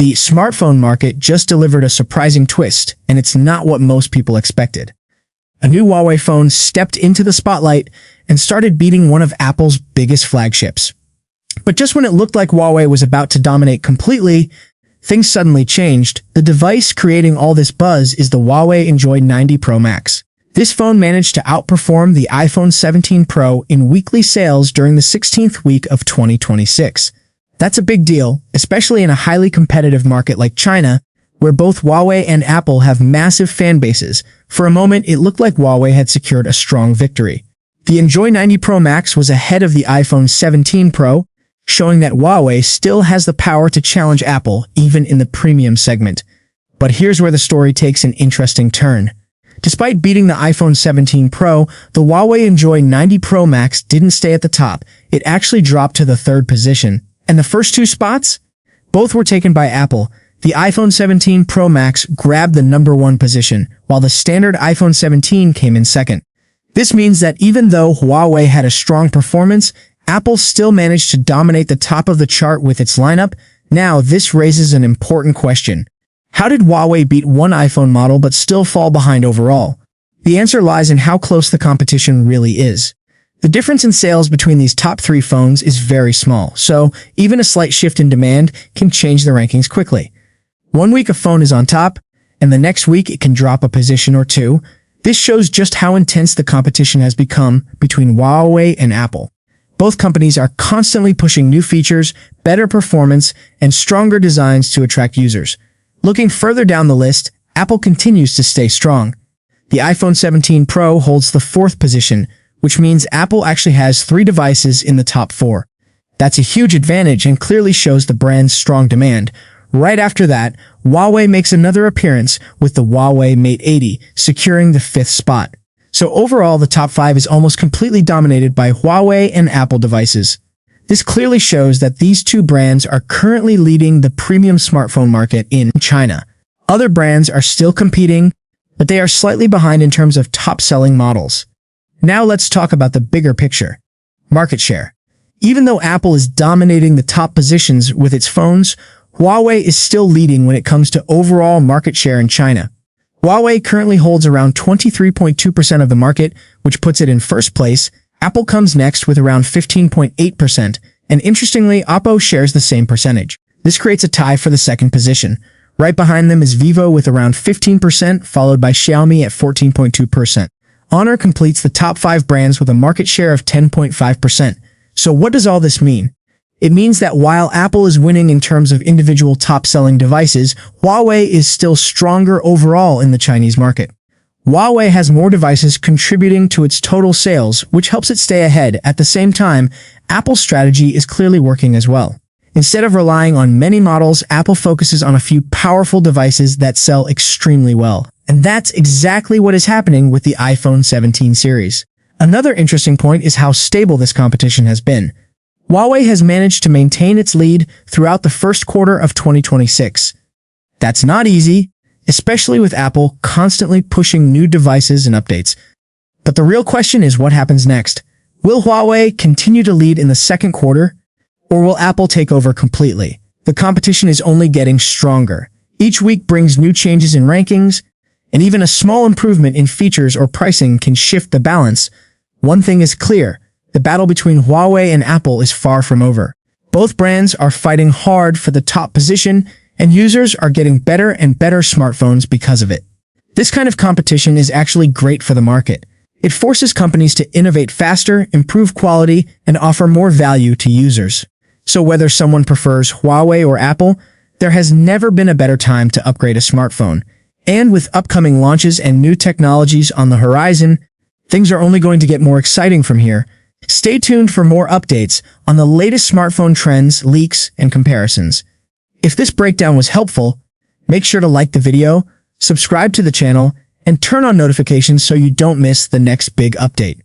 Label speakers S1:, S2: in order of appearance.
S1: The smartphone market just delivered a surprising twist, and it's not what most people expected. A new Huawei phone stepped into the spotlight and started beating one of Apple's biggest flagships. But just when it looked like Huawei was about to dominate completely, things suddenly changed. The device creating all this buzz is the Huawei Enjoy 90 Pro Max. This phone managed to outperform the iPhone 17 Pro in weekly sales during the 16th week of 2026. That's a big deal, especially in a highly competitive market like China, where both Huawei and Apple have massive fan bases. For a moment, it looked like Huawei had secured a strong victory. The Enjoy 90 Pro Max was ahead of the iPhone 17 Pro, showing that Huawei still has the power to challenge Apple, even in the premium segment. But here's where the story takes an interesting turn. Despite beating the iPhone 17 Pro, the Huawei Enjoy 90 Pro Max didn't stay at the top. It actually dropped to the third position. And the first two spots? Both were taken by Apple. The iPhone 17 Pro Max grabbed the number one position, while the standard iPhone 17 came in second. This means that even though Huawei had a strong performance, Apple still managed to dominate the top of the chart with its lineup. Now, this raises an important question. How did Huawei beat one iPhone model but still fall behind overall? The answer lies in how close the competition really is. The difference in sales between these top three phones is very small, so even a slight shift in demand can change the rankings quickly. One week a phone is on top, and the next week it can drop a position or two. This shows just how intense the competition has become between Huawei and Apple. Both companies are constantly pushing new features, better performance, and stronger designs to attract users. Looking further down the list, Apple continues to stay strong. The iPhone 17 Pro holds the fourth position, which means Apple actually has 3 devices in the top 4. That's a huge advantage and clearly shows the brand's strong demand. Right after that, Huawei makes another appearance with the Huawei Mate 80, securing the 5th spot. So overall, the top 5 is almost completely dominated by Huawei and Apple devices. This clearly shows that these two brands are currently leading the premium smartphone market in China. Other brands are still competing, but they are slightly behind in terms of top-selling models. Now let's talk about the bigger picture. Market share. Even though Apple is dominating the top positions with its phones, Huawei is still leading when it comes to overall market share in China. Huawei currently holds around 23.2% of the market, which puts it in first place. Apple comes next with around 15.8%, and interestingly, Oppo shares the same percentage. This creates a tie for the second position. Right behind them is Vivo with around 15%, followed by Xiaomi at 14.2%. Honor completes the top 5 brands with a market share of 10.5%. So what does all this mean? It means that while Apple is winning in terms of individual top-selling devices, Huawei is still stronger overall in the Chinese market. Huawei has more devices contributing to its total sales, which helps it stay ahead. At the same time, Apple's strategy is clearly working as well. Instead of relying on many models, Apple focuses on a few powerful devices that sell extremely well. And that's exactly what is happening with the iPhone 17 series. Another interesting point is how stable this competition has been. Huawei has managed to maintain its lead throughout the first quarter of 2026. That's not easy, especially with Apple constantly pushing new devices and updates. But the real question is what happens next. Will Huawei continue to lead in the second quarter, or will Apple take over completely? The competition is only getting stronger. Each week brings new changes in rankings, and even a small improvement in features or pricing can shift the balance. One thing is clear, the battle between Huawei and Apple is far from over. Both brands are fighting hard for the top position, and users are getting better and better smartphones because of it. This kind of competition is actually great for the market. It forces companies to innovate faster, improve quality, and offer more value to users. So whether someone prefers Huawei or Apple, there has never been a better time to upgrade a smartphone. And with upcoming launches and new technologies on the horizon, things are only going to get more exciting from here. Stay tuned for more updates on the latest smartphone trends, leaks, and comparisons. If this breakdown was helpful, make sure to like the video, subscribe to the channel, and turn on notifications so you don't miss the next big update.